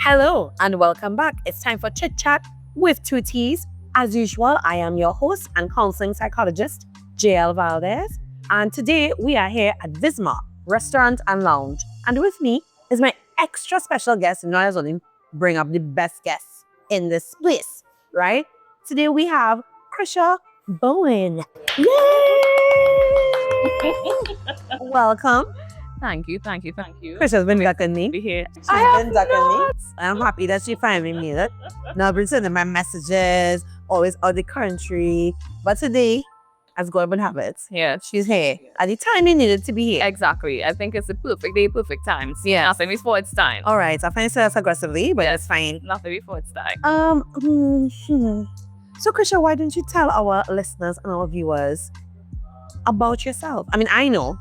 Hello and welcome back. It's time for Chit Chat with Two Teas. As usual, I am your host and counseling psychologist, JL Valdez. And today we are here at Vizma Restaurant and Lounge. And with me is my extra special guest, and I only bring up the best guests in this place, right? Today we have Crisha Bowen. Yay! Welcome. Thank you. Crisha's been ducking me. Be here. She's been ducking me. I'm happy that she finally made it. Now I've been sending my messages, always out the country. But today, as God would have it, Yeah, she's here at the time you needed to be here. exactly. I think it's the perfect day, perfect time. Yes. Nothing before it's time. All right, I find this aggressively, but Yes. it's fine. Nothing before it's time. So Crisha, why don't you tell our listeners and our viewers about yourself? I mean, I know,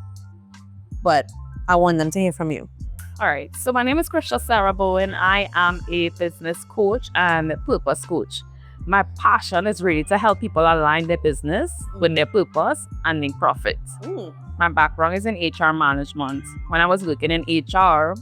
but I want them to hear from you. All right. So my name is Crisha Sarah Bowen. I am a business coach and purpose coach. My passion is really to help people align their business with their purpose and make profits. My background is in HR management. When I was working in HR,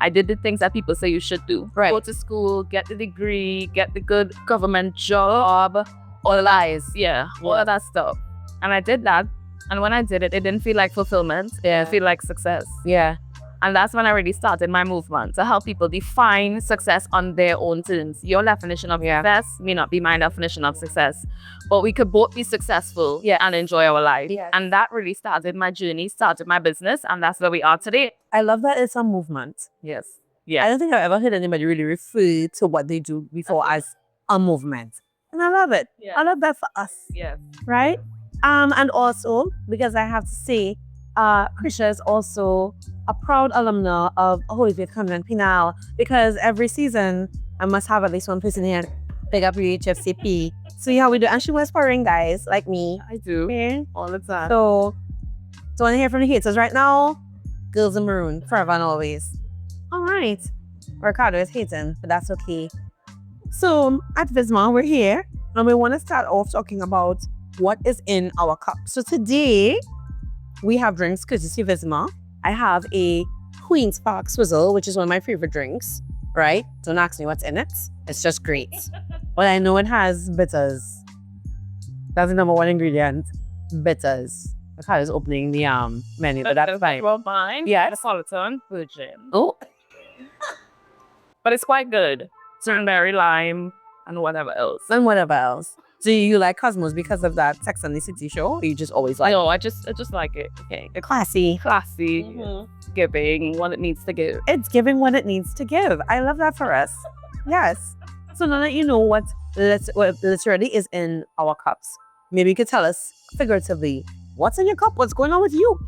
I did the things that people say you should do. Right. Go to school, get the degree, get the good government job, all lies. Yeah, all of that stuff. And I did that. And when I did it, it didn't feel like fulfillment. Yeah. It felt like success. Yeah. And that's when I really started my movement to help people define success on their own terms. Your definition of success may not be my definition of success, but we could both be successful and enjoy our life. Yes. And that really started my journey, started my business, and that's where we are today. I love that it's a movement. Yes. I Yeah. don't think I've ever heard anybody really refer to what they do before as a movement. And I love it. Yeah. I love that for us. Yes. Right? And also, because I have to say, Crisha is also a proud alumna of Holy Faith Convent Penal, because every season I must have at least one person here pick up your HFCP. So yeah, we do. And she was inspiring guys like me. I do. Okay? All the time. So want to hear from the haters right now? Girls in maroon, forever and always. All right. Ricardo is hating, but that's okay. So at Vizma, we're here, and we want to start off talking about what is in our cup. So today, we have drinks courtesy Vizma. I have a Queen's Park Swizzle, which is one of my favorite drinks, right? Don't ask me what's in it. It's just great. But I know it has bitters. That's the number one ingredient, bitters. Ricardo's opening the menu, but that's fine. Well, mine. Yes. Neapolitan virgin. Oh, But it's quite good. Cranberry, lime, and whatever else. and whatever else. Do you like Cosmos because of that Sex and the City show? Or you just always like No, I just like it. okay, classy? Classy, giving what it needs to give. It's giving what it needs to give. I love that for us. Yes. So now that you know what literally is in our cups, maybe you could tell us figuratively, what's in your cup? What's going on with you?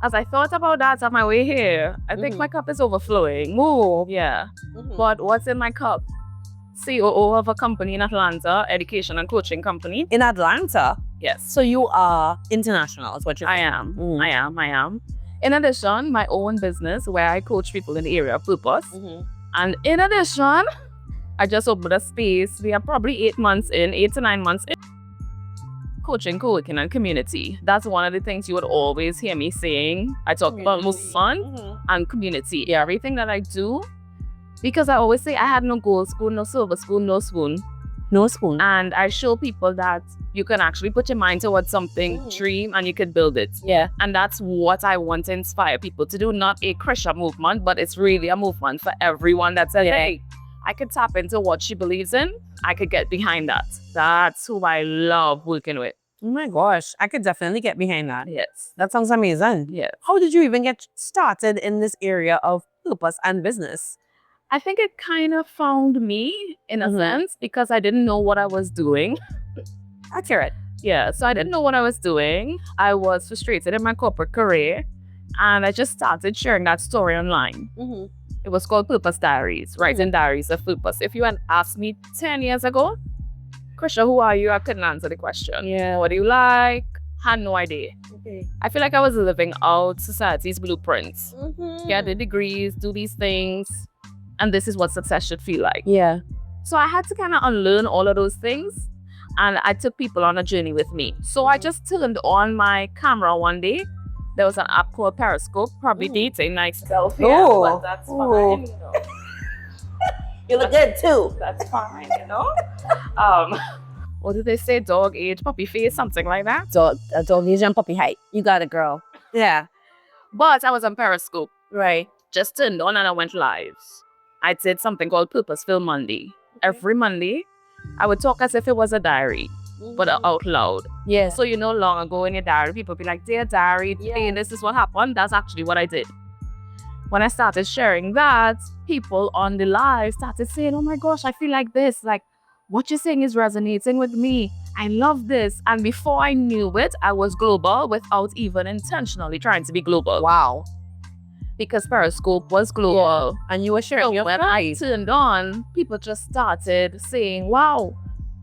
As I thought about that on my way here, I think my cup is overflowing. Oh. Yeah. But what's in my cup? COO of a company in Atlanta, education and coaching company. In Atlanta. Yes. So you are international, is what you're I saying. am. I am. In addition, my own business where I coach people in the area of purpose. And in addition, I just opened a space. We are probably 8 to 9 months in. Coaching, co-working, and community. That's one of the things you would always hear me saying. I talk about most fun and community. Yeah, everything that I do. Because I always say I had no gold spoon, no silver spoon, no spoon. No spoon. And I show people that you can actually put your mind towards something, dream, and you can build it. Yeah. And that's what I want to inspire people to do. Not a Crisha movement, but it's really a movement for everyone that says, hey, I could tap into what she believes in. I could get behind that. That's who I love working with. Oh my gosh, I could definitely get behind that. Yes. That sounds amazing. Yes. How did you even get started in this area of purpose and business? I think it kind of found me in a sense because I didn't know what I was doing. Accurate. Yeah, so I didn't know what I was doing. I was frustrated in my corporate career, and I just started sharing that story online. It was called Purpose Diaries, writing diaries of purpose. If you had asked me 10 years ago, Crisha, who are you? I couldn't answer the question. Yeah. What do you like? Had no idea. Okay. I feel like I was living out society's blueprints. Get the degrees, do these things, and this is what success should feel like. Yeah. So I had to kind of unlearn all of those things, and I took people on a journey with me. So I just turned on my camera one day. There was an app called Periscope, probably dating like selfie, Oh. but that's fine. You know. You look good too. That's fine, you know. What did they say? Dog age, puppy face, something like that. Dog age and puppy height. You got it, girl. Yeah. But I was on Periscope. Right. Just turned on and I went live. I did something called Purposeful Monday. Every Monday, I would talk as if it was a diary, but out loud. Yeah. So you know, long ago in your diary, people be like, "Dear diary, today this is what happened." That's actually what I did. When I started sharing that, people on the live started saying, "Oh my gosh, I feel like this. Like, what you're saying is resonating with me. I love this." And before I knew it, I was global without even intentionally trying to be global. Wow. Because Periscope was global. And you were sharing So your when I turned on, people just started saying, "Wow,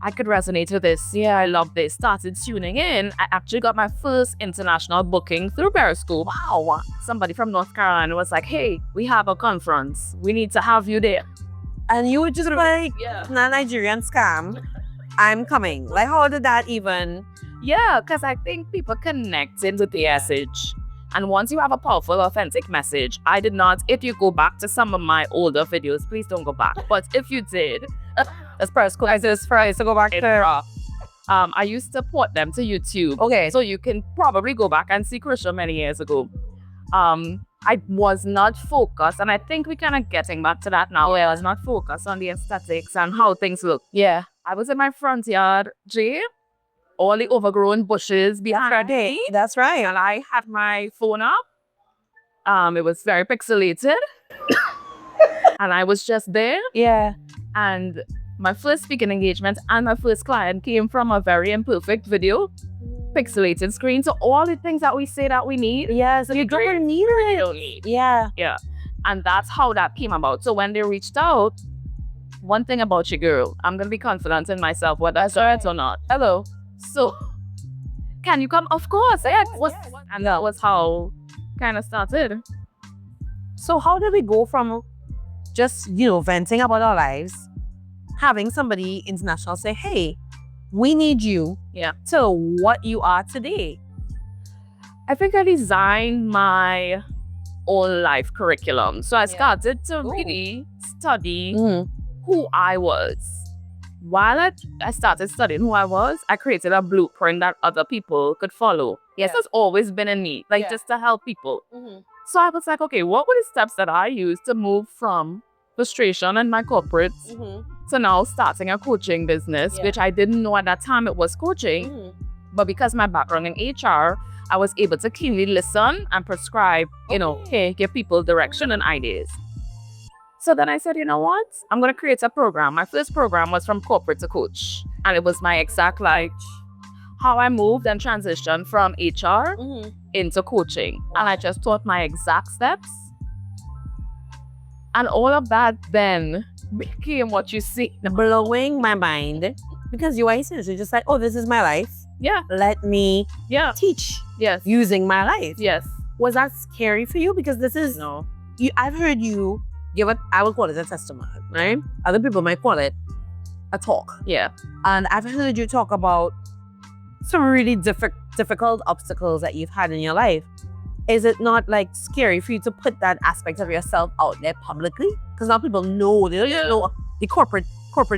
I could resonate with this. Yeah, I love this." Started tuning in. I actually got my first international booking through Periscope. Wow. Somebody from North Carolina was like, "Hey, we have a conference. We need to have you there." And you were just like, Yeah. "It's not a Nigerian scam. I'm coming." Like, how did that even? Yeah, because I think people connected with the message. And once you have a powerful, authentic message, I did not, if you go back to some of my older videos, please don't go back. But if you did, That's Periscope. I just try to go back to. I used to port them to YouTube. Okay. So you can probably go back and see Crisha many years ago. I was not focused, and I think we're kind of getting back to that now, where I was not focused on the aesthetics and how things look. Yeah. I was in my front yard, Jay, all the overgrown bushes behind me. That's right. And I had my phone up. It was very pixelated. And I was just there. Yeah. And my first speaking engagement and my first client came from a very imperfect video, pixelated screen. So all the things that we say that we need, Yes. You don't need you it. don't need. Yeah. Yeah. And that's how that came about. So when they reached out, one thing about you, girl, I'm going to be confident in myself, whether I saw it or not. Hello. So, can you come? Of course. Yeah. And that was how kind of started. So how did we go from just, venting about our lives, having somebody international say, "Hey, we need you," to what you are today? I think I designed my own life curriculum. So I started to really study who I was. While I started studying who I was, I created a blueprint that other people could follow. Yes, it's always been in me, just to help people. So I was like, okay, what were the steps that I used to move from frustration in my corporate to now starting a coaching business, which I didn't know at that time it was coaching. But because my background in HR, I was able to keenly listen and prescribe, give people direction and ideas. So then I said, you know what? I'm going to create a program. My first program was from corporate to coach. And it was my exact, how I moved and transitioned from HR into coaching. And I just taught my exact steps. And all of that then became what you see. Blowing my mind. Because you are essentially just like, "Oh, this is my life. Yeah. Let me teach Yes. using my life." Yes. Was that scary for you? Because this is, No. I've heard you give it, I would call it a testimony, right? Other people might call it a talk. Yeah. And I've heard you talk about some really difficult obstacles that you've had in your life. Is it not scary for you to put that aspect of yourself out there publicly? Because now people know, they don't know the corporate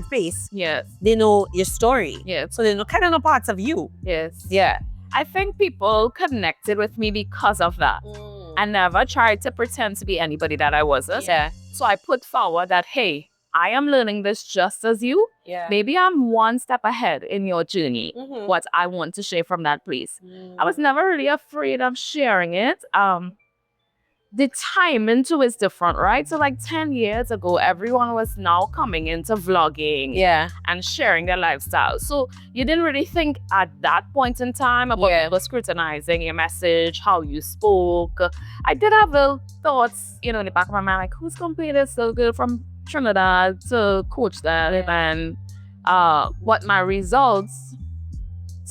face. Yes. They know your story. Yes. So they know kind of know parts of you. Yes. Yeah. I think people connected with me because of that. I never tried to pretend to be anybody that I wasn't. Yeah. So I put forward that, hey, I am learning this just as you. Yeah. Maybe I'm one step ahead in your journey. What I want to share from that place. I was never really afraid of sharing it. The timing too is different, right? So 10 years ago, everyone was now coming into vlogging and sharing their lifestyle. So you didn't really think at that point in time about people scrutinizing your message, how you spoke. I did have little thoughts, in the back of my mind, who's going to pay this little girl from Trinidad to coach them? And what my results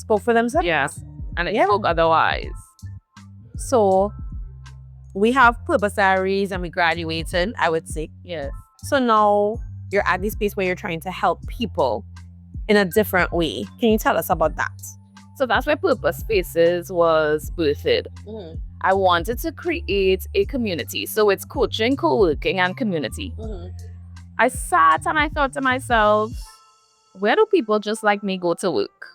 Spoke for themselves. Yes. And it spoke otherwise. So we have purpose diaries and we graduated, I would say. Yes. So now you're at this space where you're trying to help people in a different way. Can you tell us about that? So that's where Purpose Spaces was birthed. I wanted to create a community. So it's coaching, co-working, and community. I sat and I thought to myself, where do people just like me go to work?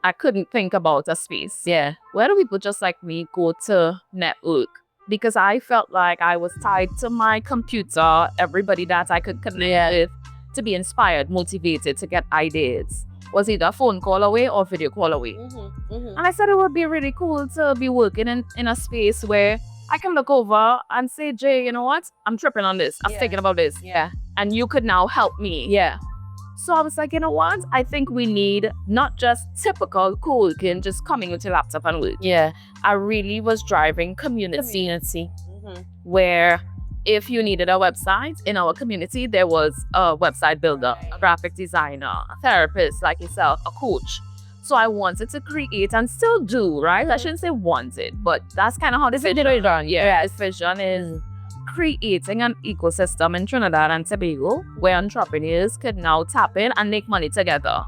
I couldn't think about a space. Yeah. Where do people just like me go to network? Because I felt like I was tied to my computer, everybody that I could connect with, to be inspired, motivated, to get ideas. Was either a phone call away or video call away. And I said it would be really cool to be working in a space where I can look over and say, Jay, you know what? I'm tripping on this. I'm thinking about this. Yeah. And you could now help me. Yeah. So I was like, you know what? I think we need not just typical co-working, just coming with your laptop and work. Yeah. I really was driving community. Where if you needed a website in our community, there was a website builder, a graphic designer, a therapist like yourself, a coach. So I wanted to create and still do, right? I shouldn't say wanted, but that's kind of how this vision is done. Yeah, this vision is creating an ecosystem in Trinidad and Tobago where entrepreneurs could now tap in and make money together.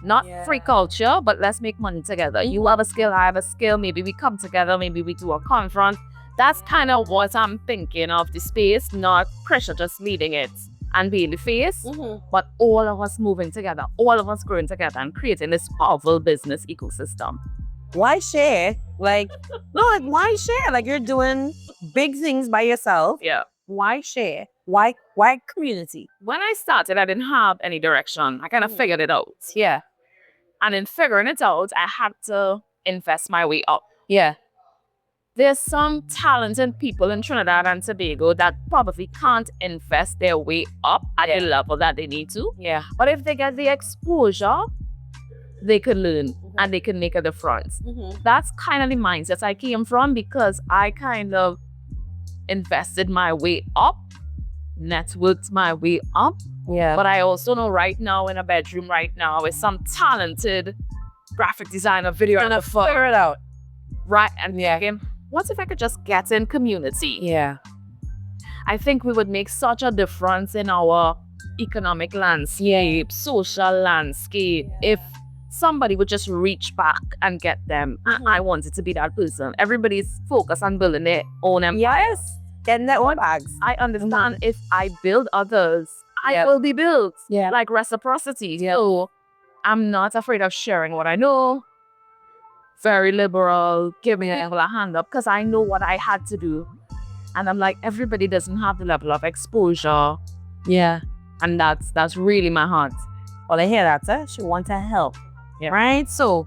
Not free culture, but let's make money together. You have a skill, I have a skill. Maybe we come together, maybe we do a conference. That's kind of what I'm thinking of the space, not Crisha just leading it and being the face, but all of us moving together, all of us growing together and creating this powerful business ecosystem. Why share? Like, no, like, why share? Like, you're doing big things by yourself. Yeah. Why share? Why community? When I started, I didn't have any direction. I kind of figured it out. Yeah. And in figuring it out, I had to invest my way up. Yeah. There's some talented people in Trinidad and Tobago that probably can't invest their way up at the level that they need to. Yeah. But if they get the exposure, they could learn and they can make a difference. That's kind of the mindset I came from because I kind of invested my way up, networked my way up. Yeah. But I also know right now in a bedroom right now with some talented graphic designer, video trying to figure it out. Right. And thinking, what if I could just get in community? Yeah. I think we would make such a difference in our economic landscape, social landscape, if somebody would just reach back and get them. I wanted to be that person. Everybody's focused on building their own empire. Yes. Getting their own bags. I understand if I build others, I will be built. Yeah. Like reciprocity. Yeah. So I'm not afraid of sharing what I know. Very liberal, give me a hand up because I know what I had to do. And I'm like, everybody doesn't have the level of exposure. Yeah. And that's really my heart. Well, I hear that, she wants to help. Yeah. Right? So,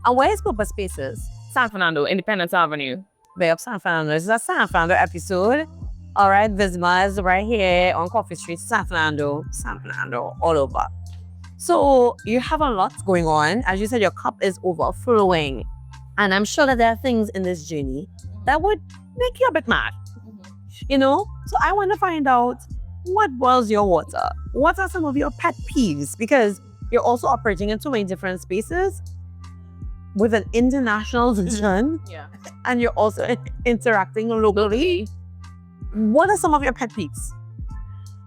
and where is Purpose Spaces? San Fernando, Independence Avenue. Bay up San Fernando. This is a San Fernando episode. All right, Vizma is right here on Coffee Street, San Fernando, all over. So you have a lot going on. As you said, your cup is overflowing. And I'm sure that there are things in this journey that would make you a bit mad. You know? So I want to find out what boils your water. What are some of your pet peeves? Because you're also operating in so many different spaces with an international vision. Yeah. And you're also interacting locally. What are some of your pet peeves?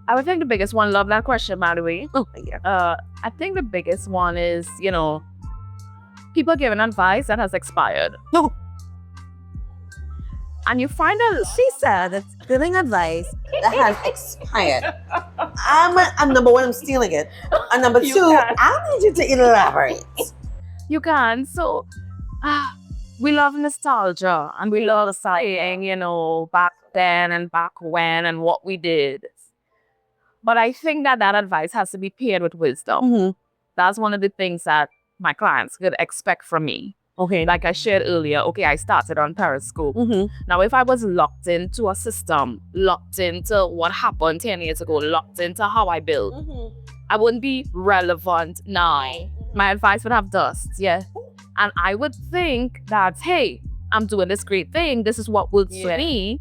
I would think the biggest one, love that question, by the way. Oh, thank you. I think the biggest one is, people giving advice that has expired. No. And you find that She said that giving advice that has expired. I'm number one, I'm stealing it. And number two, I need you to elaborate. you can. So we love nostalgia and we love saying, back then and back when and what we did. But I think that advice has to be paired with wisdom. That's one of the things that my clients could expect from me. Okay. Like I shared earlier, I started on Periscope. Now, if I was locked into a system, locked into what happened 10 years ago, locked into how I build, I wouldn't be relevant now. My advice would have dusT. Yeah. And I would think that, hey, I'm doing this great thing. This is what works for me.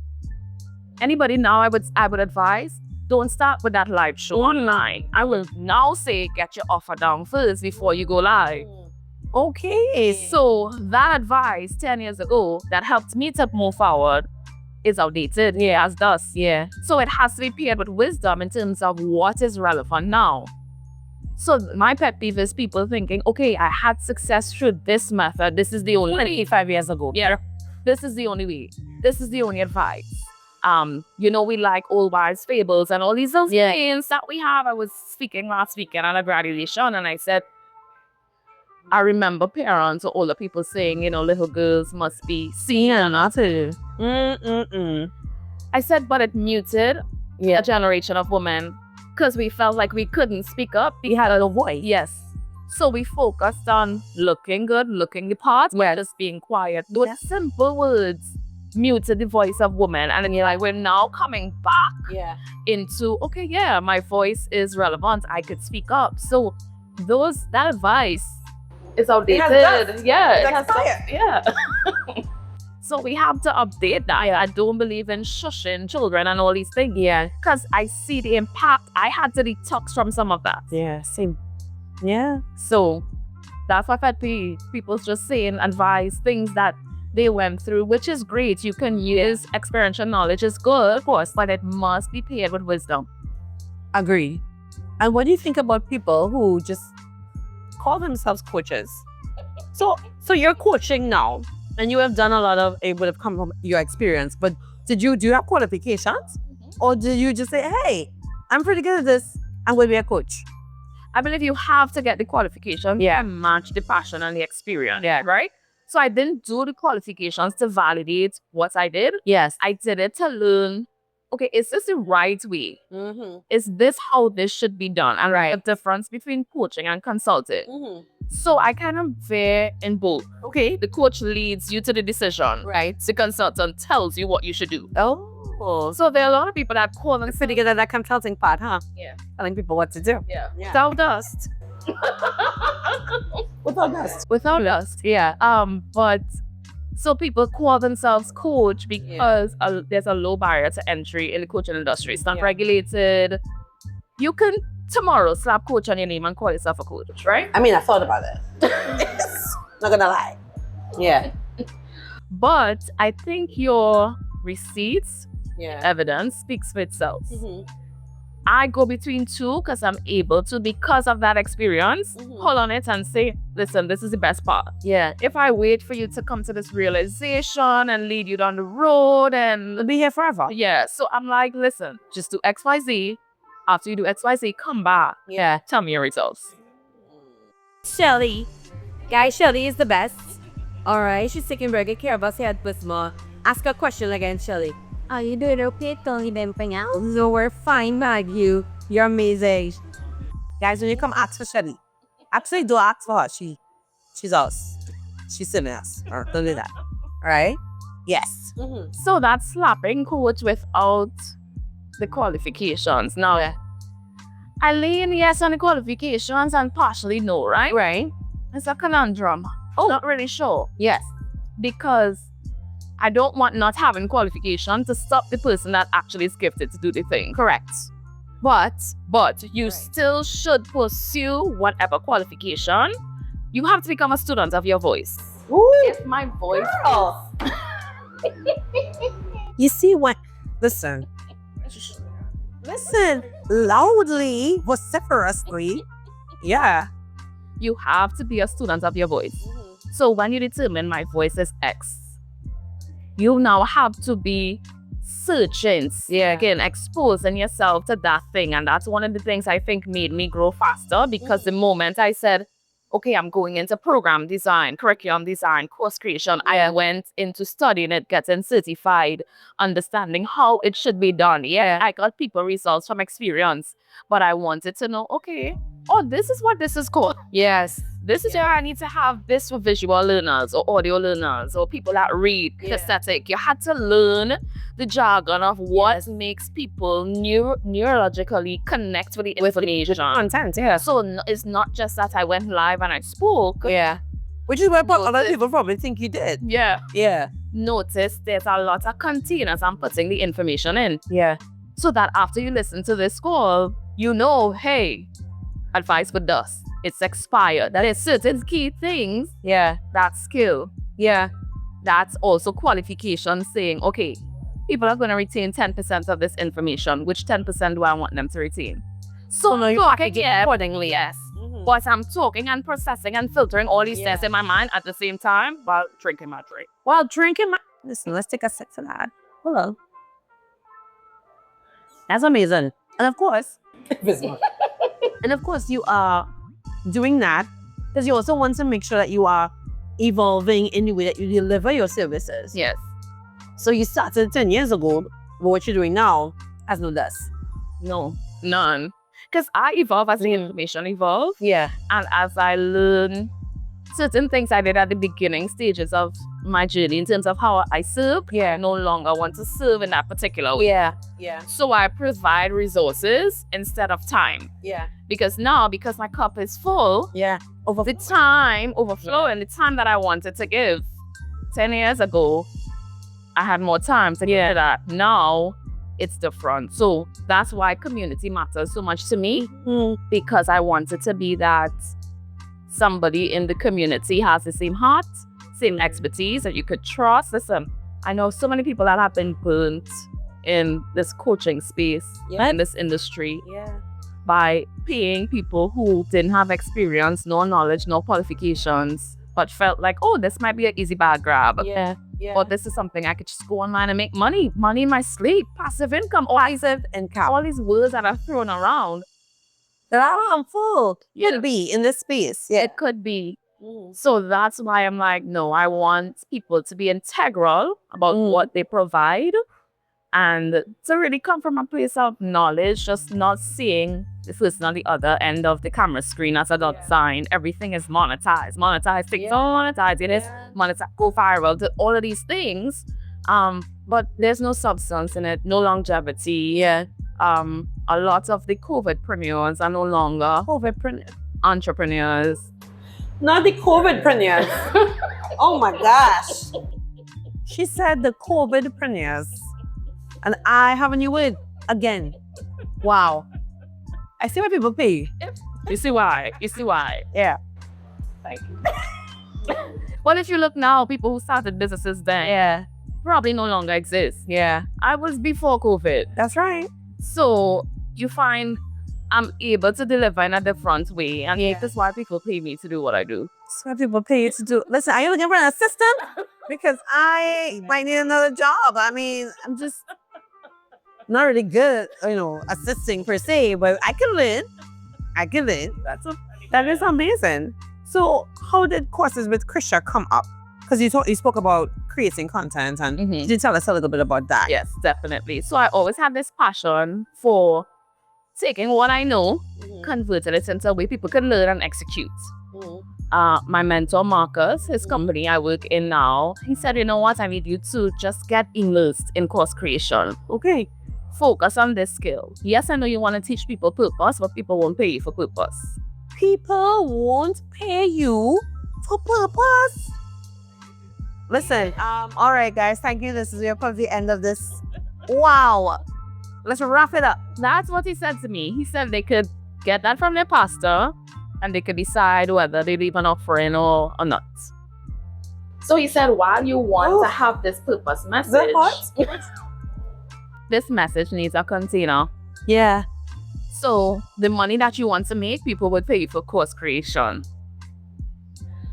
Anybody now, I would advise, don't start with that live show online. I will now say, get your offer down first before you go live. Okay. So that advice 10 years ago that helped me to move forward is outdated. Yeah, as dusT. Yeah. So it has to be paired with wisdom in terms of what is relevant now. So my pet peeve is people thinking, I had success through this method. This is the only way. 25 years ago. Yeah. This is the only way. This is the only advice. We like old wives' fables and all these little Yeah. things that we have. I was speaking last weekend at a graduation, and I said, I remember parents or older people saying, little girls must be seen and not to. I said, but it muted a generation of women because we felt like we couldn't speak up. We had a voice. Yes. So we focused on looking good, looking the part, just being quiet. Those simple words muted the voice of women. And then you're like, we're now coming back into, my voice is relevant. I could speak up. So that advice is outdated. It has expired. So we have to update that. I don't believe in shushing children and all these things. Yeah. Because I see the impact. I had to detox from some of that. Yeah, same. Yeah. So that's why I've had people just saying advice, things that they went through, which is great. You can use experiential knowledge, is good, of course, but it must be paired with wisdom. Agree. And what do you think about people who just call themselves coaches? So you're coaching now, and you have done a lot of, it would have come from your experience, but do you have qualifications? Or do you just say, hey, I'm pretty good at this, I'm going to be a coach? I believe you have to get the qualification to match the passion and the experience, right? So I didn't do the qualifications to validate what I did. Yes. I did it to learn, is this the right way? Is this how this should be done? And the difference between coaching and consulting. So I kind of veer in both. Okay. The coach leads you to the decision. Right. The consultant tells you what you should do. Oh. So there are a lot of people that call them pretty good at that consulting part, huh? Yeah. Telling people what to do. Yeah. Without dusT. Without dusT. Without dusT. Yeah. But so people call themselves coach because there's a low barrier to entry in the coaching industry. It's not regulated. You can tomorrow slap coach on your name and call yourself a coach, right? I mean, I thought about it. Not gonna lie. Yeah. But I think your receipts, evidence speaks for itself. I go between two because I'm able to, because of that experience, hold on it and say, listen, this is the best part. Yeah. If I wait for you to come to this realization and lead you down the road and I'll be here forever. Yeah. So I'm like, listen, just do XYZ. After you do XYZ, come back. Yeah. Tell me your results. Shelly. Guys, Shelly is the best. Alright, she's taking very good care of us here at Vizma. Ask her a question again, Shelly. Are you doing okay? Don't need anything else? No, we're fine, Maggie. You're amazing. Guys, when you come ask for Shelly, actually do ask for her. She's us. She's sitting us. Or don't do that. Alright? Yes. So that's slapping coach without the qualifications. Now, I lean yes on the qualifications and partially no, right? Right. It's a conundrum. Not really sure. Yes. Because I don't want not having qualification to stop the person that actually is gifted to do the thing. Correct. But you still should pursue whatever qualification. You have to become a student of your voice. Ooh, if my voice You see what? Listen loudly, vociferously. Yeah. You have to be a student of your voice. So when you determine my voice is X, you now have to be searching, again, exposing yourself to that thing. And that's one of the things I think made me grow faster, because the moment I said, okay, I'm going into program design, curriculum design, course creation, I went into studying it, getting certified, understanding how it should be done. I got people results from experience, but I wanted to know, this is what this is called. Yes. This is where I need to have this for visual learners or audio learners or people that read kinesthetic. You had to learn the jargon of what makes people neurologically connect with the information. Content, So it's not just that I went live and I spoke. Which is where other people probably think you did. Notice there's a lot of containers I'm putting the information in. So that after you listen to this call, you know, hey, advice for dusT. It's expired. That is certain key things. That's skill. That's also qualification saying, okay, people are going to retain 10% of this information. Which 10% do I want them to retain? So no, you talking accordingly. Yes. But I'm talking and processing and filtering all these things in my mind at the same time while drinking my drink. Listen, let's take a sip to that. Hello. That's amazing. And of course, you are doing that because you also want to make sure that you are evolving in the way that you deliver your services. Yes. So you started 10 years ago, but what you're doing now has no dust. No, none. Because I evolve as the information evolves. Yeah. And as I learn certain things I did at the beginning stages of my journey in terms of how I serve, I no longer want to serve in that particular way. Yeah. So I provide resources instead of time. Yeah. Because my cup is full, Over the time overflowing, the time that I wanted to give 10 years ago, I had more time to give that. Now it's different. So that's why community matters so much to me, because I wanted to be that somebody in the community has the same heart, same expertise that you could trust. Listen, I know so many people that have been burnt in this coaching space, in this industry, by paying people who didn't have experience, no knowledge, no qualifications, but felt like, oh, this might be an easy bag grab. Or this is something I could just go online and make money in my sleep, passive income, all these words that are thrown around. That are harmful. Could be in this space. It could be. So that's why I'm like, no, I want people to be integral about what they provide and to really come from a place of knowledge, just not seeing the person on the other end of the camera screen as a dot sign. Everything is monetized. Monetized TikTok, monetized it is, monetized, go viral, all of these things. But there's no substance in it, no longevity. A lot of the COVIDpreneurs are no longer entrepreneurs. Not the COVIDpreneurs. Oh my gosh. She said the COVIDpreneurs. And I have a new word again. Wow. I see why people pay. You see why? Yeah. Thank you. Well, if you look now, people who started businesses then probably no longer exist. I was before COVID. That's right. So you find I'm able to deliver in a different way. And that's why people pay me to do what I do. That's why people pay you to do. Listen, are you looking for an assistant? Because I might need another job. I mean, I'm just not really good, assisting per se, but I can learn. That is amazing. So how did courses with Crisha come up? Because you spoke about creating content and you did tell us a little bit about that. Yes, definitely. So I always had this passion for taking what I know, converting it into a way people can learn and execute. My mentor, Marcus, his company I work in now, he said, you know what, I need you to just get immersed in course creation. Okay. Focus on this skill. Yes, I know you want to teach people purpose, but people won't pay you for purpose. People won't pay you for purpose? Listen, all right, guys, thank you. This is the end of this. Wow. Let's wrap it up. That's what he said to me. He said they could get that from their pastor and they could decide whether they leave an offering or not. So he said, while you want to have this purpose message, this message needs a container. Yeah. So the money that you want to make, people would pay you for course creation.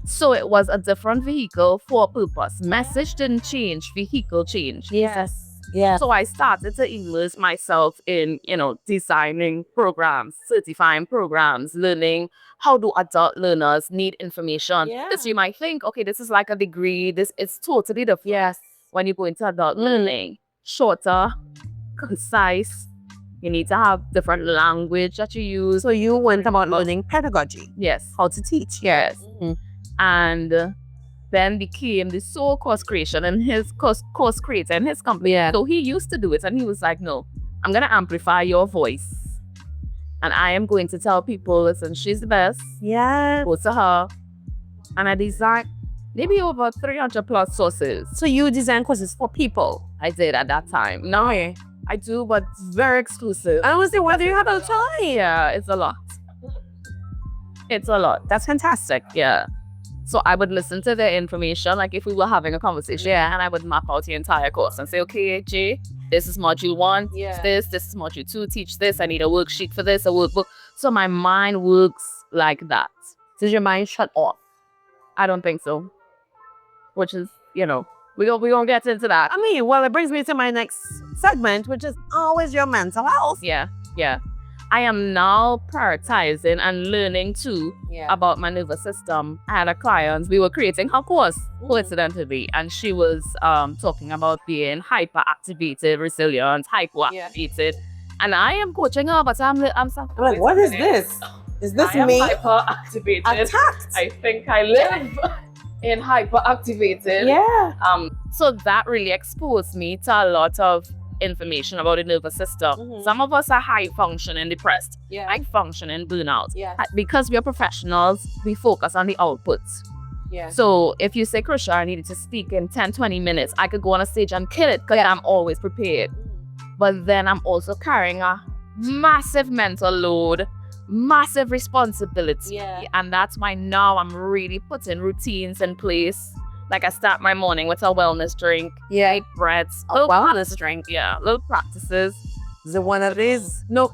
So it was a different vehicle for purpose. Message didn't change, vehicle changed. Yes. Yeah. So I started to immerse myself in, designing programs, certifying programs, learning how do adult learners need information. Because you might think, okay, this is like a degree. This is totally different. Yes. When you go into adult learning, shorter, concise. You need to have different language that you use. So you went about learning pedagogy. Yes. How to teach. Yes. And then became the sole course creation and his course creator in his company. So he used to do it and he was like, no, I'm going to amplify your voice. And I am going to tell people, listen, she's the best. Yeah. Go to her. And I designed maybe over 300 plus sources. So you design courses for people? I did at that time. No, I do, but very exclusive. I was saying, why do you have a time? Yeah, it's a lot. It's a lot. That's fantastic. Yeah. So I would listen to their information, like if we were having a conversation, and I would map out the entire course and say, okay, Jay, this is module 1, this is module 2, teach this, I need a worksheet for this, a workbook. So my mind works like that. Does your mind shut off? I don't think so. Which is, we're gonna get into that. I mean, well, it brings me to my next segment, which is always your mental health. Yeah. I am now prioritizing and learning too about my nervous system. I had a client, we were creating her course coincidentally, and she was talking about being hyperactivated, resilient, hyperactivated. And I am coaching her, but I'm like, what is this? Is this I am me? hyperactivated. Attacked. I think I live in hyperactivated. Yeah. So that really exposed me to a lot of information about the nervous system. Some of us are high functioning depressed, high functioning burnout. Because we are professionals, we focus on the outputs. So if you say, Crisha, I needed to speak in 10-20 minutes, I could go on a stage and kill it because I'm always prepared. But then I'm also carrying a massive mental load, massive responsibility. And that's why now I'm really putting routines in place. Like I start my morning with a wellness drink, 8 breaths. Wellness drink. Yeah, little practices. Is it one of these? No.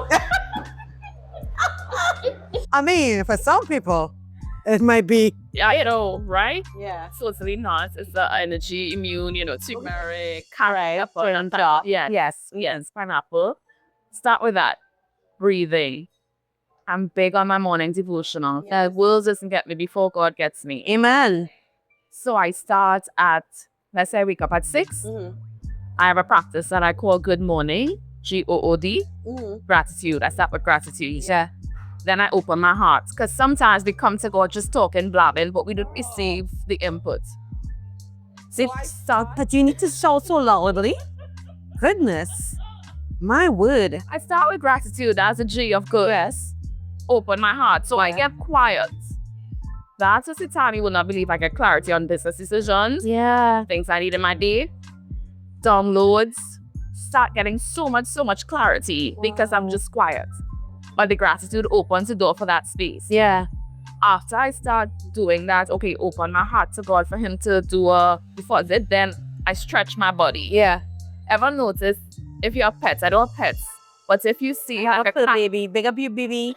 I mean, for some people, it might be. Yeah, you know, right? Yeah. Totally not. It's the energy, immune, turmeric, Correct. on top. Yes, pineapple. Start with that. Breathing. I'm big on my morning devotional. The world doesn't get me before God gets me. Amen. So I start at, let's say I wake up at 6. I have a practice that I call good morning, GOOD, gratitude. I start with gratitude. Then I open my heart. Because sometimes we come to God just talking, blabbing, but we don't receive the input. See, that you need to shout so loudly. Goodness. My word. I start with gratitude. That's a G of good. Open my heart. So I get quiet. That's a time you will not believe I get clarity on business decisions. Things I need in my day. Downloads. Start getting so much clarity because I'm just quiet. But the gratitude opens the door for that space. After I start doing that, okay, open my heart to God for Him to do a deposit, then I stretch my body. Ever notice if you have pets? I don't have pets. But if you see like a cat, baby, big up you, baby.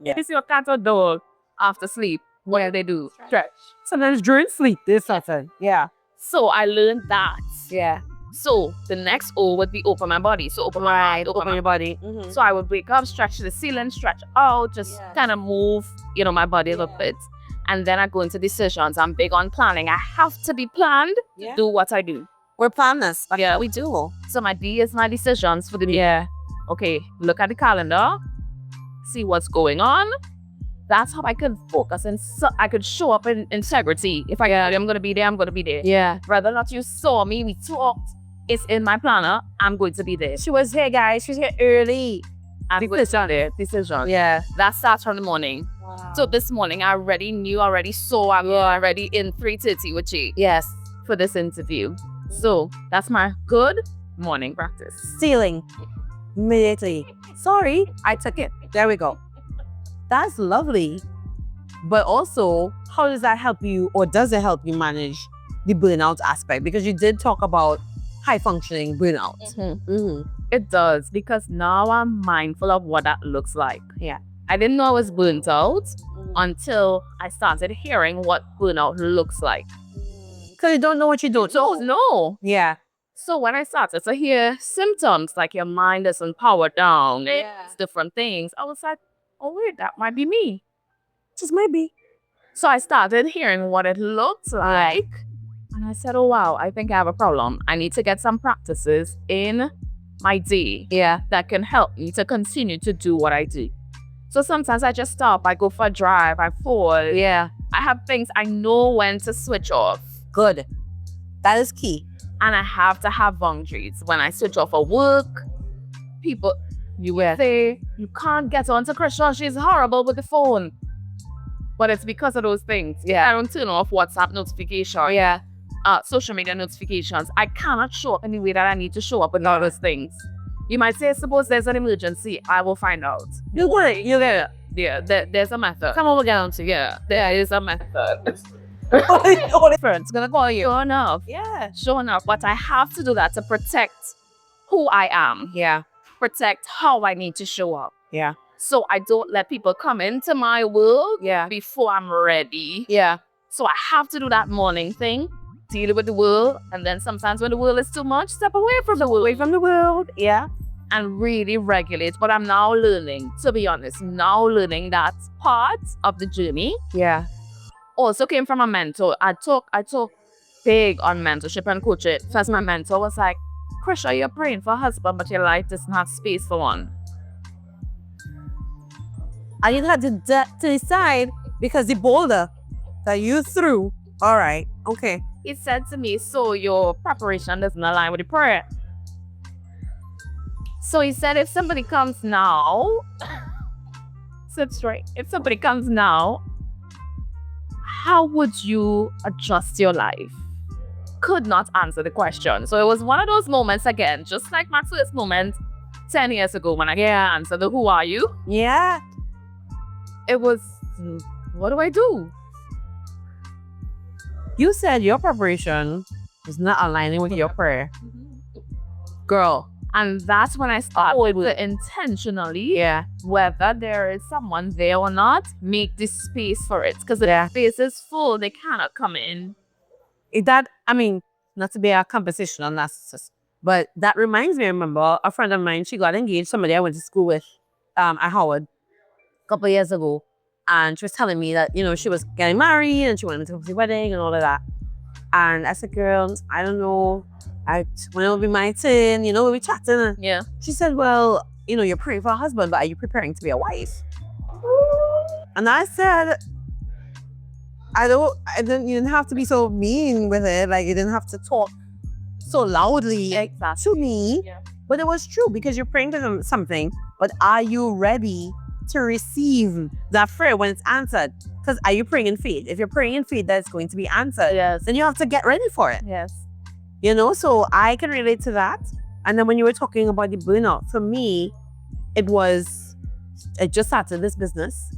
if you see a cat or dog after sleep, what they do? Stretch. Sometimes during sleep, this happens. So I learned that. So the next O would be open my body. So open my mind, open your body. So I would wake up, stretch to the ceiling, stretch out, just kind of move, my body a little bit. And then I go into decisions. I'm big on planning. I have to be planned to do what I do. We're planners. We do. So my D is my decisions for the day. Okay, look at the calendar, see what's going on. That's how I can focus and I could show up in integrity. If I'm going to be there, I'm going to be there. Whether or not you saw me, we talked, it's in my planner, I'm going to be there. She was here, guys. She was here early. Decision. That starts from the morning. So this morning, I already saw I'm already in 3:30 with you. For this interview. So that's my good morning practice. Stealing. Immediately. Sorry, I took it. There we go. That's lovely. But also, how does that help you, or does it help you manage the burnout aspect? Because you did talk about high functioning burnout. It does, because now I'm mindful of what that looks like. I didn't know I was burnt out until I started hearing what burnout looks like. Because you don't know what you don't know. Yeah. So when I started to hear symptoms like your mind isn't powered down, it's different things, I was like, oh wait, that might be me. Just might be. So I started hearing what it looked like. And I said, oh wow, I think I have a problem. I need to get some practices in my day that can help me to continue to do what I do. So sometimes I just stop, I go for a drive, I fall. I have things I know when to switch off. Good. That is key. And I have to have boundaries. When I switch off for work, people, you will say, you can't get on to Crisha, she's horrible with the phone. But it's because of those things. I don't turn off WhatsApp notifications. Social media notifications. I cannot show up in the way that I need to show up with all those things. You might say, suppose there's an emergency, I will find out. You'll get it. There's a method. Come over down to there is a method. It's gonna call you. Sure enough. Sure enough. But I have to do that to protect who I am. Protect how I need to show up. So I don't let people come into my world before I'm ready. So I have to do that morning thing. dealing with the world. And then sometimes when the world is too much, step away from the world. Away from the world. Yeah. And really regulate. But I'm now learning, to be honest, that part of the journey Yeah. also came from a mentor. I took big on mentorship and coaching. First, my mentor was like, Crisha, you're praying for a husband, but your life doesn't have space for one. And you had to decide because the boulder that you threw. All right. Okay. He said to me, so your preparation doesn't align with the prayer. So he said, if somebody comes now, sit straight. If somebody comes now, how would you adjust your life? Could not answer the question. So it was one of those moments again, just like my first moment 10 years ago when I answered the who are you? Yeah. It was, what do I do? You said your preparation was not aligning with your prayer. Girl. And that's when I started to intentionally, whether there is someone there or not, make this space for it. Because the space is full, they cannot come in. Not to be a competition on narcissist, but that reminds me, I remember a friend of mine, she got engaged, somebody I went to school with at Howard a couple of years ago. And she was telling me that, she was getting married and she wanted to go to the wedding and all of that. And I said, girl, I don't know. When it will be my turn, we were chatting. Yeah. She said, well, you're praying for a husband, but are you preparing to be a wife? And I said, you didn't have to be so mean with it. Like, you didn't have to talk so loudly to me. Yeah. But it was true because you're praying for something, but are you ready to receive that prayer when it's answered? Because are you praying in faith? If you're praying in faith that it's going to be answered, then you have to get ready for it. Yes. So I can relate to that. And then when you were talking about the burnout, for me, I just started this business.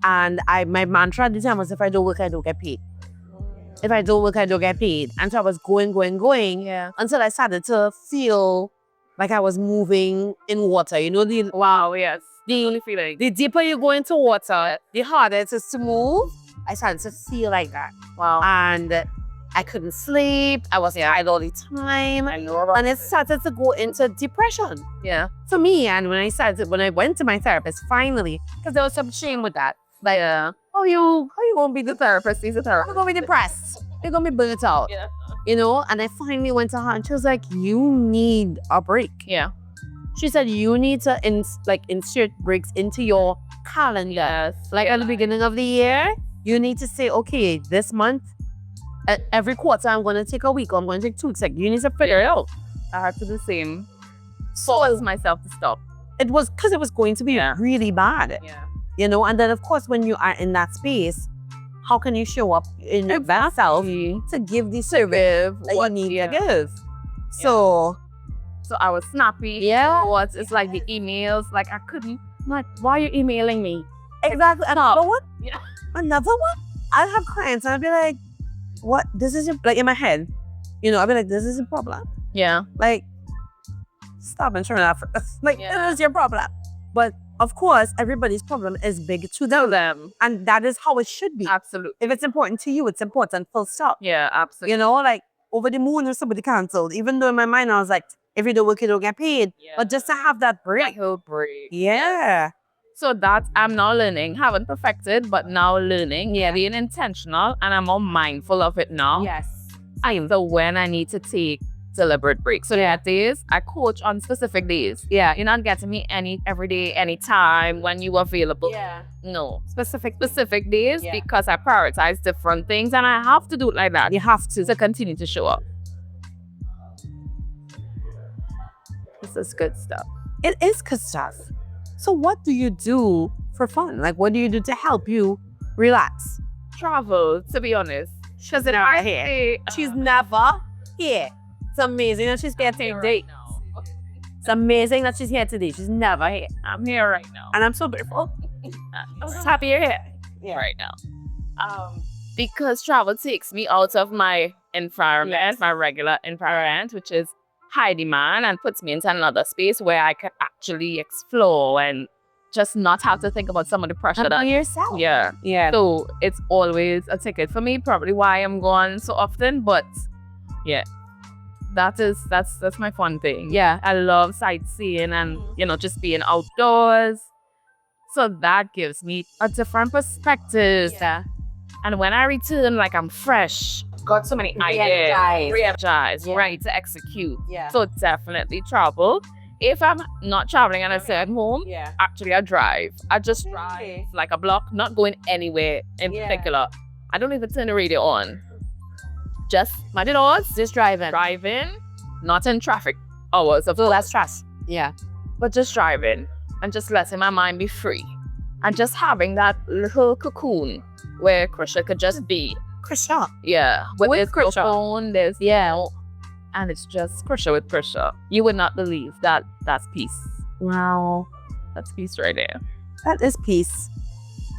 And my mantra at the time was, if I don't work, I don't get paid. If I don't work, I don't get paid. And so I was going until I started to feel like I was moving in water. Wow, yes. The only feeling. The deeper you go into water, the harder it is to move. I started to feel like that. Wow. And I couldn't sleep. I was tired all the time. I know about and it started to go into depression. Yeah. For me, and when I went to my therapist, finally, because there was some shame with that. Like, how you gonna be the therapist? He's a therapist. You're gonna be depressed. You're gonna be burnt out. Yeah. And I finally went to her and she was like, you need a break. Yeah. She said, you need to insert breaks into your calendar. Yes. Like at the beginning of the year, you need to say, okay, this month, every quarter, I'm going to take a week or I'm going to take 2 weeks. Like, you need to figure it out. I had to do the same. Force myself to stop. It was because it was going to be really bad. Yeah. And then of course, when you are in that space, how can you show up in your best self to give the service that you need to give? So I was snappy. Yeah. It's like the emails, like I couldn't, like, why are you emailing me? Exactly. Another one? Yeah. Another one? I'd have clients and I'd be like, what? This is like in my head, I'd be like, this is a problem. Yeah. Like, stop and turn it off. Like, it is your problem. But of course, everybody's problem is big to them. And that is how it should be. Absolutely. If it's important to you, it's important, full stop. Yeah, absolutely. Like over the moon or somebody canceled. Even though in my mind, I was like, if you don't work, you don't get paid. Yeah. But just to have that break. Break. Yeah. So that I'm now learning. Haven't perfected, but now learning. Yeah. Being intentional. And I'm more mindful of it now. Yes. So when I need to take deliberate breaks. So there are days I coach on specific days. Yeah. You're not getting me every day, anytime when you are available. Yeah. No. Specific days because I prioritize different things and I have to do it like that. You have to continue to show up. This is good stuff. It is good stuff. So what do you do for fun? Like, what do you do to help you relax? Travel, to be honest. She's never here. She's never here. It's amazing that she's here today. It's amazing that she's here today. She's never here. I'm here right now. And I'm so grateful. I'm just happy you're here right now. Because travel takes me out of my environment, my regular environment, which is high demand, and puts me into another space where I can actually explore and just not have to think about some of the pressure About that yourself. yeah. Yeah. So it's always a ticket for me, probably why I'm gone so often. But yeah, that's my fun thing. Yeah. I love sightseeing and just being outdoors. So that gives me a different perspective. Yeah. And when I return, like I'm fresh, got so many ideas, re-energized, ready to execute. Yeah. So definitely travel. If I'm not traveling and I stay at home, actually I drive. I just drive like a block, not going anywhere in particular. I don't even turn the radio on. Just mind it all, Just driving. driving, not in traffic hours of So that's stress. Yeah. but just driving and just letting my mind be free. And just having that little cocoon where Crisha could just be. Crisha. Yeah. With There's no Crisha. phone, there's and it's just Crisha with Crisha. You would not believe that's peace. Wow. That's peace right there. That is peace.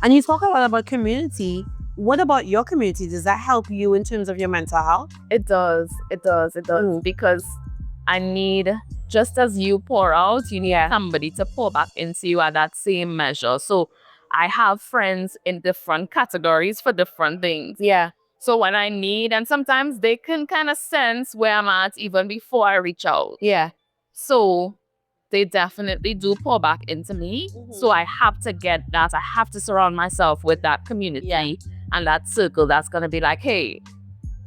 And you talk a lot about community. What about your community? Does that help you in terms of your mental health? It does. Because I need, just as you pour out, you need somebody to pour back into you at that same measure. So I have friends in different categories for different things. Yeah. So when I need, and sometimes they can kind of sense where I'm at even before I reach out. Yeah. So they definitely do pour back into me. So I have to get that. I have to surround myself with that community and that circle that's going to be like, hey,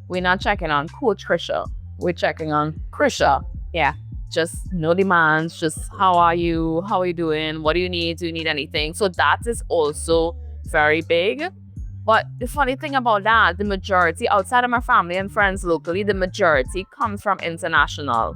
we're not checking on Coach Crisha. We're checking on Crisha. Yeah. Just no demands. Just how are you? How are you doing? What do you need? Do you need anything? So that is also very big. But the funny thing about that, the majority outside of my family and friends locally, the majority comes from international.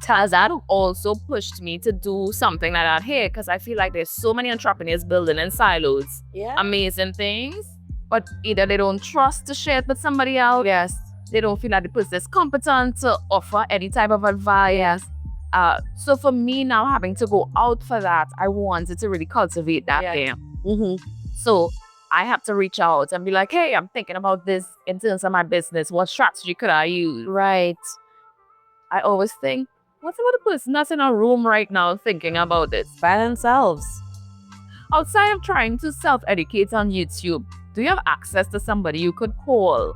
That also pushed me to do something like that here because I feel like there's so many entrepreneurs building in silos. Yeah. Amazing things. But either they don't trust to share it with somebody else. Yes. They don't feel like the person is competent to offer any type of advice. So for me now having to go out for that, I wanted to really cultivate that there. So I have to reach out and be like, hey, I'm thinking about this in terms of my business. What strategy could I use? Right. I always think, what's about the person that's in a room right now thinking about this? By themselves. Outside of trying to self-educate on YouTube, do you have access to somebody you could call?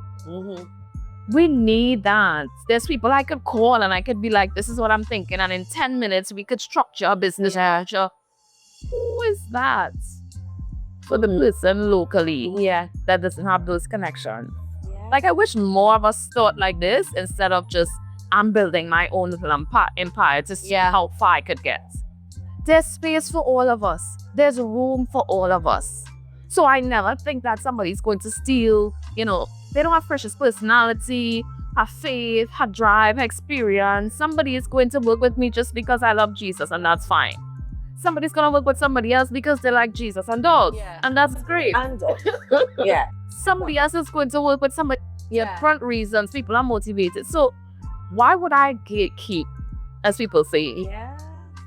We need that. There's people I could call and I could be like, this is what I'm thinking. And in 10 minutes, we could structure a business structure. Who is that? For the person locally that doesn't have those connections. Like, I wish more of us thought like this instead of just, I'm building my own little empire to see how far I could get. There's space for all of us. There's room for all of us. So I never think that somebody's going to steal, they don't have Crisha's personality, her faith, her drive, her experience. Somebody is going to work with me just because I love Jesus, and that's fine. Somebody's going to work with somebody else because they like Jesus and dogs, and that's great. And Somebody else is going to work with somebody. Different reasons. People are motivated. So why would I gatekeep, as people say,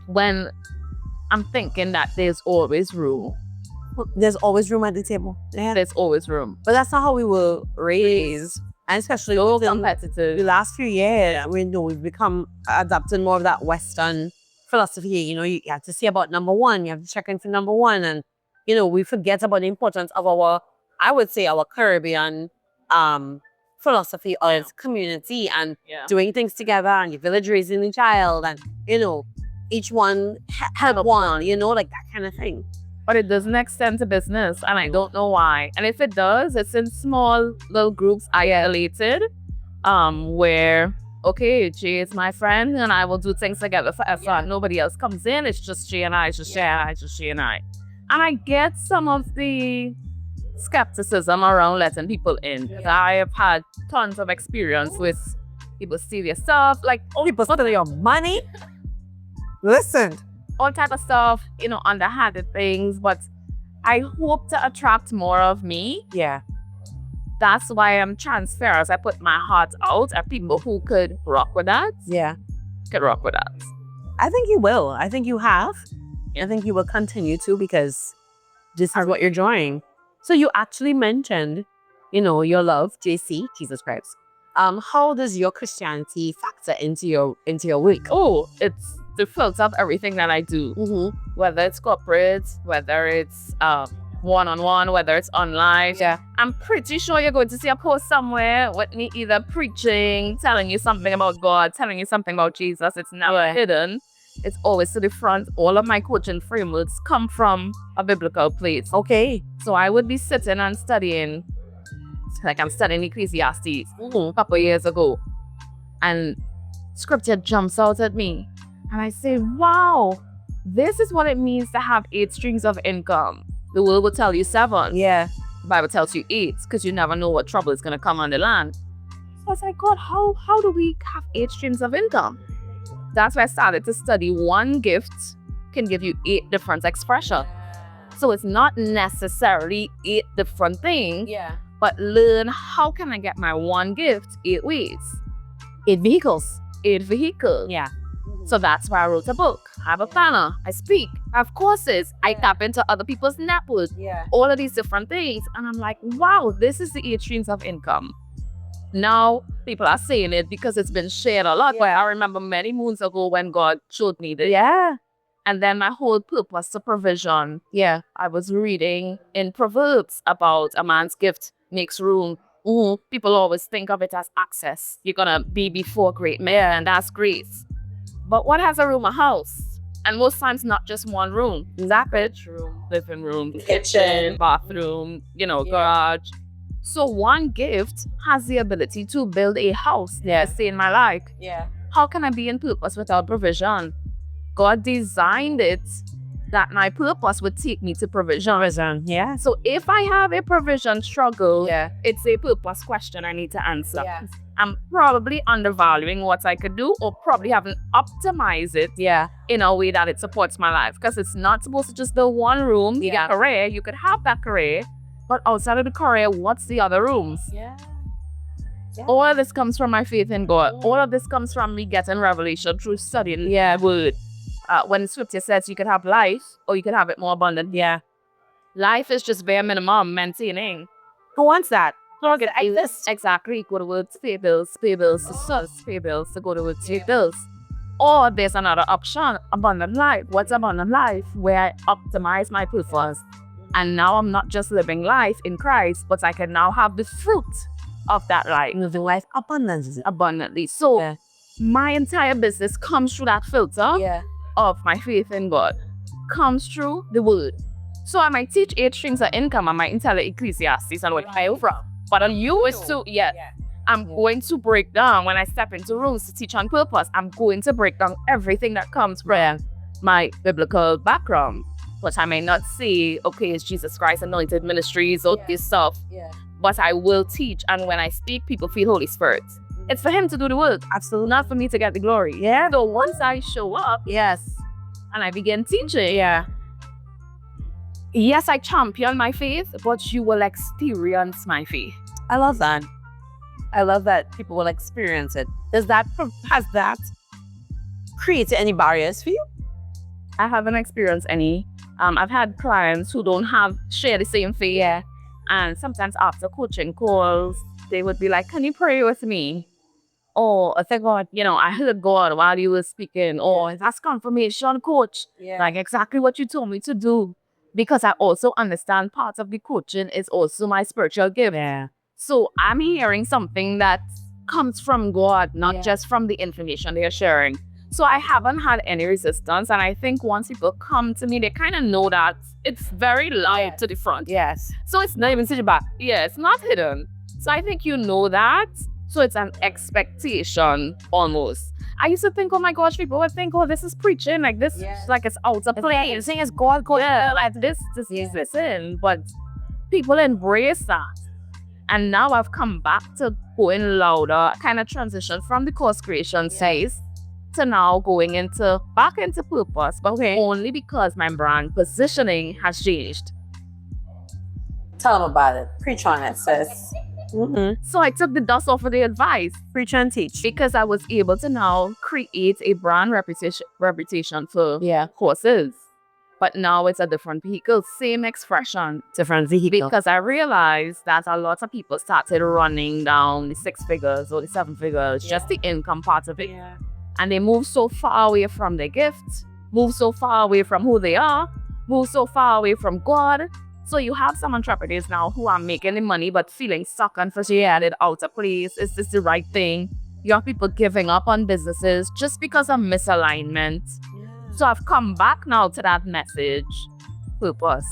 when I'm thinking that there's always room? There's always room at the table. Yeah. There's always room. But that's not how we were raised. And especially So the competitive. last few years, we've become adapting more of that Western philosophy. You have to see about number one. You have to check in for number one. And, we forget about the importance of our Caribbean philosophy of community and doing things together and your village raising the child and, each one help one, like that kind of thing. But it doesn't extend to business, and I don't know why. And if it does, it's in small little groups, isolated, where, okay, Jay is my friend, and I will do things together forever. Nobody else comes in. It's just Jay and I, just Jay and I, just Jay and I. And I get some of the skepticism around letting people in. I have had tons of experience with people steal your stuff, like People steal your money. Listen. all type of stuff, underhanded things, but I hope to attract more of me. Yeah. That's why I'm transparent. I put my heart out at people who could rock with that. Yeah. Could rock with that. I think you will. I think you have. I think you will continue to because this is what you're enjoying. So you actually mentioned, your love, JC, Jesus Christ. how does your Christianity factor into your work? Oh, it's the filter of everything that I do. Whether it's corporate, whether it's one-on-one, whether it's online. Yeah. I'm pretty sure you're going to see a post somewhere with me either preaching, telling you something about God, telling you something about Jesus. It's never hidden. It's always to the front. All of my coaching frameworks come from a biblical place. Okay. So I would be sitting and studying, like I'm studying Ecclesiastes a couple years ago, and scripture jumps out at me. And I say, wow, this is what it means to have 8 streams of income. The world will tell you 7. Yeah. The Bible tells you 8 because you never know what trouble is going to come on the land. So I was like, God, how do we have 8 streams of income? That's why I started to study one gift can give you 8 different expressions. So it's not necessarily 8 different things, but learn how can I get my one gift 8 ways. 8 vehicles. 8 vehicles. Yeah. So that's why I wrote a book. I have a planner. I speak. I have courses. I tap into other people's networks. All of these different things. And I'm like, wow, this is the 8 streams of income. Now, people are saying it because it's been shared a lot. But I remember many moons ago when God showed me this. Yeah. And then my whole purpose to provision. Yeah. I was reading in Proverbs about a man's gift makes room. People always think of it as access. You're going to be before great men, and that's grace. But what has a room? A house. And most times not just one room. That bedroom, living room, kitchen, bathroom, garage. So one gift has the ability to build a house to stay in my life. How can I be in purpose without provision? God designed it that my purpose would take me to provision. Yeah. So if I have a provision struggle, it's a purpose question I need to answer. I'm probably undervaluing what I could do, or probably haven't optimized it in a way that it supports my life. Because it's not supposed to just build one room. Your career, you could have that career, but outside of the career, what's the other rooms? All of this comes from my faith in God. All of this comes from me getting revelation through studying the word. When scripture says you could have life, or you could have it more abundant. Life is just bare minimum maintaining. Who wants that? Exactly. Go to work, pay bills, pay bills to sus, pay bills to go to work, pay bills. Or there's another option, abundant life. What's abundant life? Where I optimize my purpose. And now I'm not just living life in Christ, but I can now have the fruit of that life. Living life abundantly. So my entire business comes through that filter of my faith in God. Comes through the word. So I might teach 8 streams of income. I might tell Ecclesiastes and what I from. But I'm used to, I'm going to break down when I step into rooms to teach on purpose. I'm going to break down everything that comes from my biblical background. But I may not say, okay, it's Jesus Christ Anointed Ministries or this stuff. But I will teach. And when I speak, people feel Holy Spirit. It's for him to do the work. Absolutely. Not for me to get the glory. So once I show up, and I begin teaching, yes, I champion my faith, but you will experience my faith. I love that. I love that people will experience it. Has that created any barriers for you? I haven't experienced any. I've had clients who don't share the same faith. And sometimes after coaching calls, they would be like, can you pray with me? Or I think, God, I heard God while you were speaking. Or that's confirmation, coach. Like exactly what you told me to do. Because I also understand part of the coaching is also my spiritual gift. So I'm hearing something that comes from God, not just from the information they're sharing. So I haven't had any resistance. And I think once people come to me, they kind of know that it's very loud to the front. So it's not even sitting back. It's not hidden. So I think you know that. So it's an expectation almost. I used to think, oh my gosh, people would think, oh, this is preaching. Like this, like it's out of place. You're saying it's God. Like this is in. But people embrace that. And now I've come back to going louder, kind of transition from the course creation phase to now going back into purpose, but only because my brand positioning has changed. Tell them about it. Preach on it, sis. So I took the dust off of the advice. Preach and teach. Because I was able to now create a brand reputation for courses. but now it's a different vehicle. Same expression. Different vehicle. Because I realized that a lot of people started running down the 6 figures or the 7 figures, just the income part of it. Yeah. And they move so far away from their gifts, move so far away from who they are, move so far away from God. So you have some entrepreneurs now who are making the money but feeling stuck and frustrated, out of place. Is this the right thing? You have people giving up on businesses just because of misalignment. So I've come back now to that message. Purpose.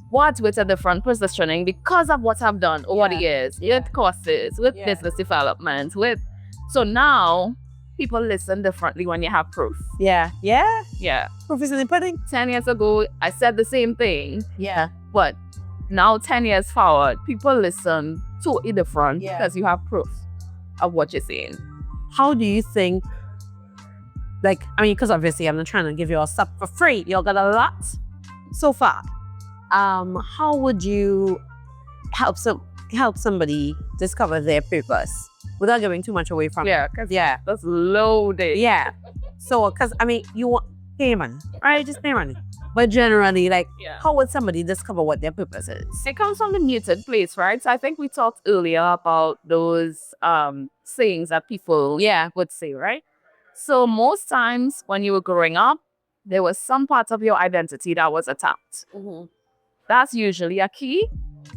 What with a different positioning because of what I've done over the years, with courses, with business development, so now people listen differently when you have proof. Yeah. Proof is in the pudding. 10 years ago, I said the same thing. Yeah. But now 10 years forward, people listen totally different because you have proof of what you're saying. How do you think, because obviously I'm not trying to give you all stuff for free. You all got a lot so far. How would you help somebody discover their purpose without giving too much away from it? That's loaded. So, because you want pay money, right? Just pay money. But generally, how would somebody discover what their purpose is? It comes from the muted place, right? So I think we talked earlier about those sayings that people would say, right? So most times when you were growing up, there was some part of your identity that was attacked. That's usually a key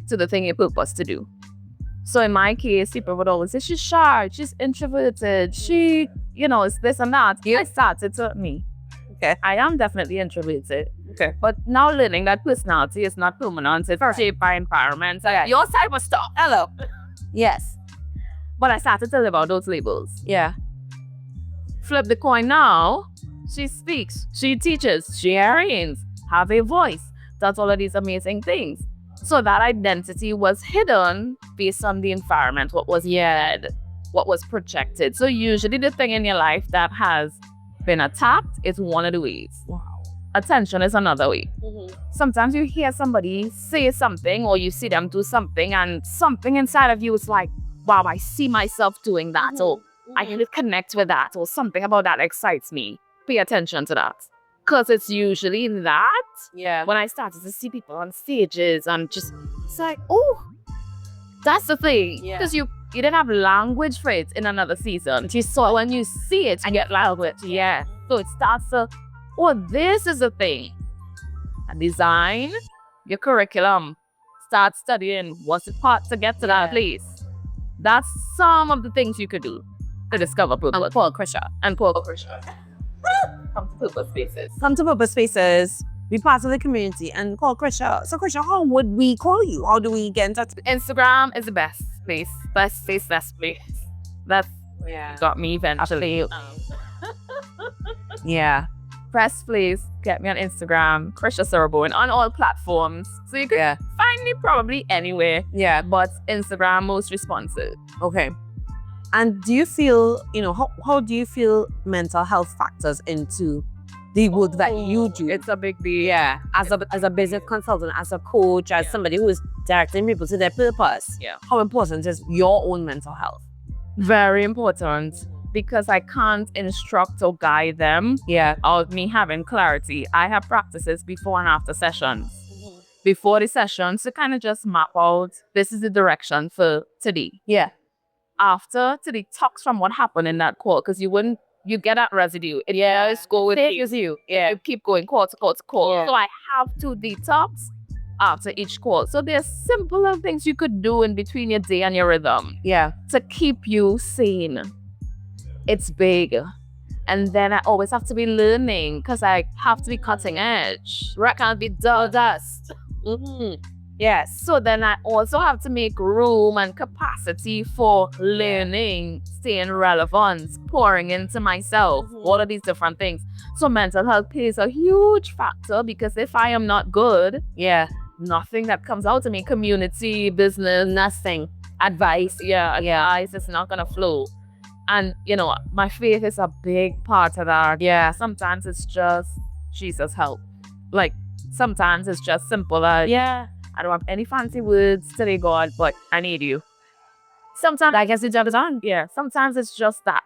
to the thing you're purposed to do. So in my case, people would always say, she's shy, she's introverted, she, it's this and that. I started to me. Okay. I am definitely introverted. Okay. But now learning that personality is not permanent, it's shaped by environment. Your side was stuff. Hello. Yes. But I started to live out those labels. Yeah. Flip the coin now. She speaks, she teaches, she trains, have a voice. Does all of these amazing things. So that identity was hidden based on the environment, what was said, what was projected. So usually the thing in your life that has been attacked is one of the ways. Wow. Attention is another way. Sometimes you hear somebody say something or you see them do something and something inside of you is like, wow, I see myself doing that or I can connect with that or something about that excites me. Pay attention to that. Because it's usually that when I started to see people on stages and just, it's like, oh, that's the thing. Because you didn't have language for it in another season. But you saw when you see it, you get language. So it starts to, oh, this is the thing. And design your curriculum. Start studying what's the part to get to that place. That's some of the things you could do to discover purpose. Call Crisha. And call Crisha. Come to purpose spaces. Come to purpose spaces. Be part of the community and call Crisha. So Crisha, how would we call you? How do we get in touch? Instagram is the best place. Best place. That's got me eventually. Press please get me on Instagram, Crisha Sarah Bowen, on all platforms. So you can find me probably anywhere. But Instagram most responsive. Okay. And do you feel, how do you feel mental health factors into the work that you do? It's a big deal. As a business consultant, as a coach, as somebody who is directing people to their purpose. How important is your own mental health? Very important. Because I can't instruct or guide them out me having clarity. I have practices before and after sessions. Before the sessions, to kind of just map out, this is the direction for today. After, to detox from what happened in that call, because you get that residue. It just go with you. You keep going call to call to call. So I have to detox after each call. So there's simpler things you could do in between your day and your rhythm. To keep you sane. It's big. And then I always have to be learning because I have to be cutting edge. I can't be dull dust. So then I also have to make room and capacity for learning, staying relevant, pouring into myself, all of these different things. So mental health plays a huge factor because if I am not good, nothing that comes out of me, community, business, nothing, advice, advice is not going to flow. And, my faith is a big part of that. Sometimes it's just, Jesus, help. Sometimes it's just simple as, I don't have any fancy words today, God, but I need you. Sometimes I guess the job is on. Sometimes it's just that.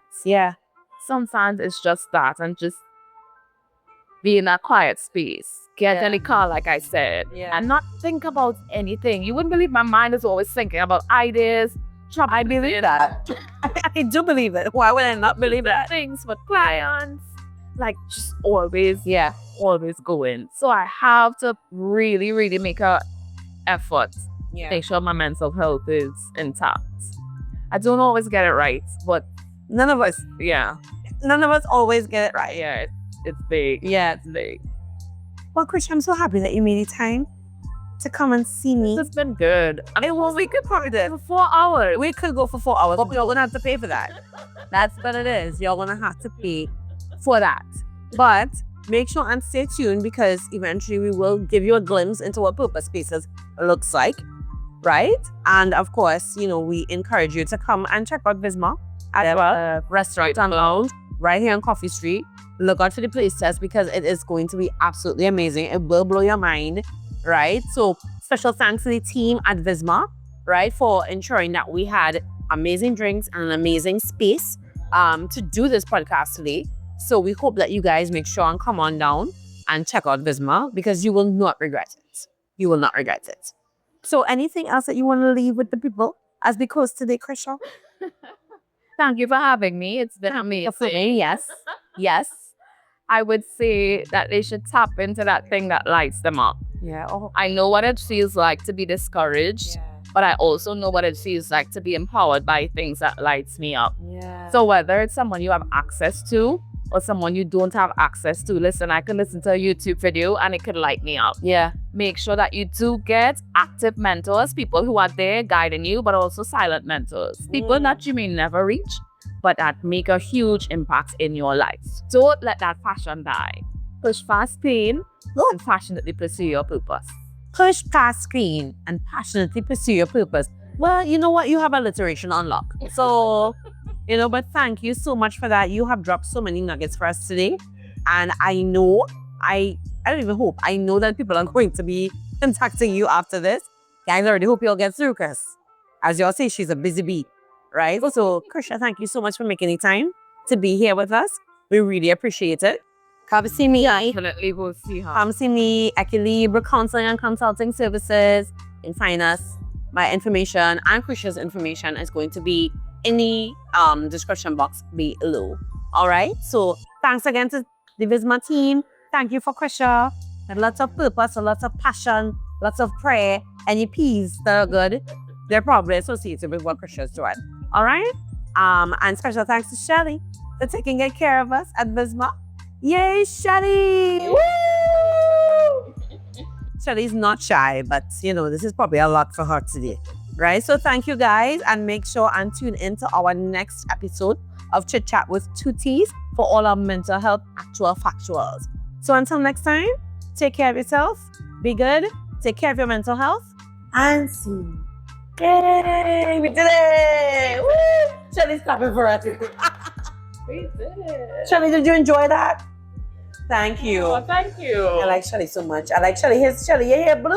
Sometimes it's just that. And just be in a quiet space, get Yeah. in the car, like I said, Yeah. and not think about anything. You wouldn't believe my mind is always thinking about ideas. I believe that. I do believe it. Why would I not believe that? Things for clients, like just always, Yeah. always going. So I have to really, really make a effort to make sure my mental health is intact. I don't always get it right, but None of us always get it right. yeah, it's big. Yeah. It's big. Well, Crisha, I'm so happy that you made the time to come and see me. It's been good. I mean, Well, we could probably do it for 4 hours. We could go for 4 hours, but you're gonna have to pay for that. That's what it is. You're gonna have to pay for that. But make sure and stay tuned because eventually we will give you a glimpse into what Purpose Spaces looks like, right? And of course, we encourage you to come and check out Vizma at the Restaurant Lounge right here on Coffee Street. Look out for the place test because it is going to be absolutely amazing. It will blow your mind, right? So special thanks to the team at Vizma, right, for ensuring that we had amazing drinks and an amazing space to do this podcast today. So we hope that you guys make sure and come on down and check out Vizma because you will not regret it. You will not regret it. So anything else that you want to leave with the people as we close today, Crisha? Thank you for having me. It's been amazing. Yes. Yes. I would say that they should tap into that thing that lights them up. Yeah. Oh. I know what it feels like to be discouraged, but I also know what it feels like to be empowered by things that lights me up. Yeah. So whether it's someone you have access to or someone you don't have access to, listen, I can listen to a YouTube video and it could light me up. Yeah. Make sure that you do get active mentors, people who are there guiding you, but also silent mentors, people that you may never reach, but that make a huge impact in your life. Don't let that passion die. Push past pain and passionately pursue your purpose. Push past screen and passionately pursue your purpose. Well, you know what? You have alliteration on lock. So, but thank you so much for that. You have dropped so many nuggets for us today. And I know, I don't even hope, I know that people are going to be contacting you after this. Guys, I already hope you'll get through because, as y'all say, she's a busy bee, right? So, Crisha, thank you so much for making the time to be here with us. We really appreciate it. Come see me, Definitely go see her. Come see me, Equilibre Counselling and Consulting Services. And find us. My information and Crisha's information is going to be in the description box below. All right. So thanks again to the Vizma team. Thank you for Crisha. And lots of purpose, and lots of passion, lots of prayer. Any P's that are good, they're probably associated with what Crisha's doing. All right. And special thanks to Shelly for taking good care of us at Vizma. Yay, Shelly! Woo! Shelly's not shy, but this is probably a lot for her today, right? So thank you guys, and make sure and tune in to our next episode of Chit Chat with Two Teas for all our mental health actual factuals. So until next time, take care of yourself, be good, take care of your mental health, and see you. Yay! We did it! Woo! Shelly's clapping for us. We did it. Shelly, did you enjoy that? Thank you. Oh, thank you. I like Shelly so much. I like Shelly. Here's Shelly. You here, Blue?